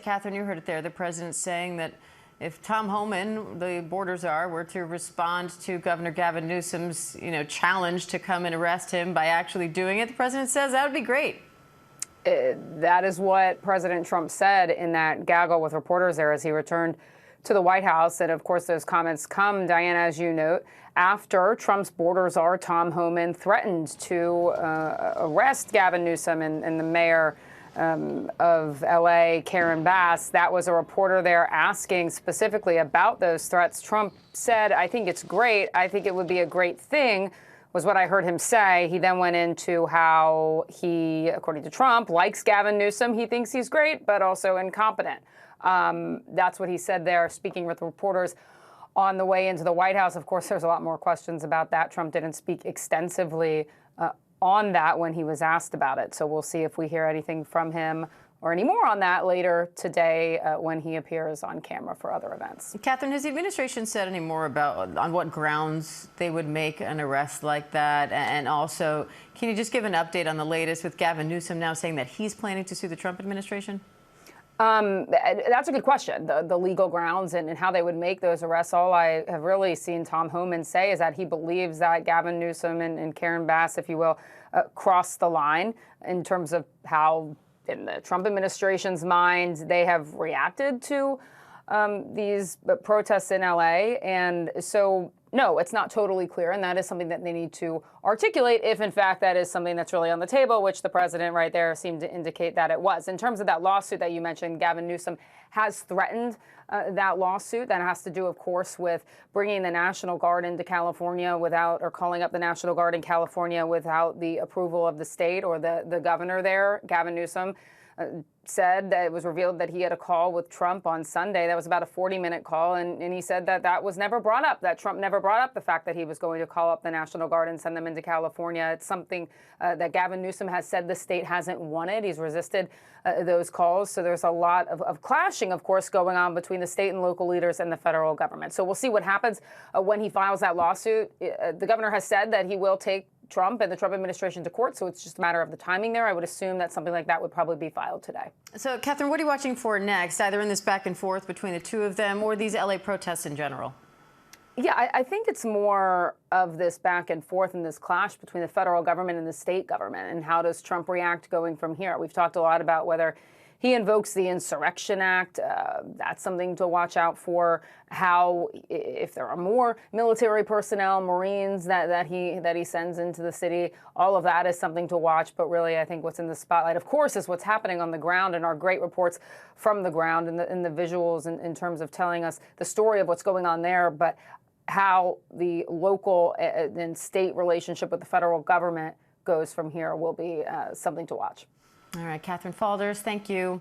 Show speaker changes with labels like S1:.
S1: Catherine, you heard it there. The president saying that if Tom Homan, the border czar, were to respond to Governor Gavin Newsom's, challenge to come and arrest him by actually doing it, the president says that would be great.
S2: That is what President Trump said in that gaggle with reporters there as he returned to the White House. And of course, those comments come, Diana, as you note, after Trump's border czar, Tom Homan, threatened to arrest Gavin Newsom and the mayor of L.A., Karen Bass. That was a reporter there asking specifically about those threats. Trump said, I think it's great. I think it would be a great thing, was what I heard him say. He then went into how he, according to Trump, likes Gavin Newsom. He thinks he's great, but also incompetent. That's what he said there, speaking with reporters on the way into the White House. Of course, there's a lot more questions about that. Trump didn't speak extensively on that when he was asked about it. So we'll see if we hear anything from him or any more on that later today when he appears on camera for other events.
S1: Catherine, has the administration said any more about on what grounds they would make an arrest like that? And also, can you just give an update on the latest with Gavin Newsom now saying that he's planning to sue the Trump administration?
S2: That's a good question, the legal grounds and how they would make those arrests. All I have really seen Tom Homan say is that he believes that Gavin Newsom and Karen Bass, if you will, crossed the line in terms of how, in the Trump administration's mind, they have reacted to these protests in L.A. And so, no, it's not totally clear, and that is something that they need to articulate if, in fact, that is something that's really on the table, which the president right there seemed to indicate that it was. In terms of that lawsuit that you mentioned, Gavin Newsom has threatened that lawsuit. That has to do, of course, with bringing the National Guard into California without, or calling up the National Guard in California without the approval of the state or the governor there. Gavin Newsom said that it was revealed that he had a call with Trump on Sunday. That was about a 40-minute call, and he said that that was never brought up, that Trump never brought up the fact that he was going to call up the National Guard and send them into California. It's something that Gavin Newsom has said the state hasn't wanted. He's resisted those calls. So there's a lot of clashing, of course, going on between the state and local leaders and the federal government. So we'll see what happens when he files that lawsuit. The governor has said that he will take Trump and the Trump administration to court, so it's just a matter of the timing there. I would assume that something like that would probably be filed today.
S1: So, Catherine, what are you watching for next, either in this back and forth between the two of them or these L.A. protests in general?
S2: Yeah, I think it's more of this back and forth and this clash between the federal government and the state government, and how does Trump react going from here? We've talked a lot about whether he invokes the Insurrection Act. That's something to watch out for. How, if there are more military personnel, Marines that he sends into the city, all of that is something to watch. But really, I think what's in the spotlight, of course, is what's happening on the ground and our great reports from the ground and the visuals in terms of telling us the story of what's going on there. But how the local and state relationship with the federal government goes from here will be something to watch.
S1: All right, Catherine Falders, thank you.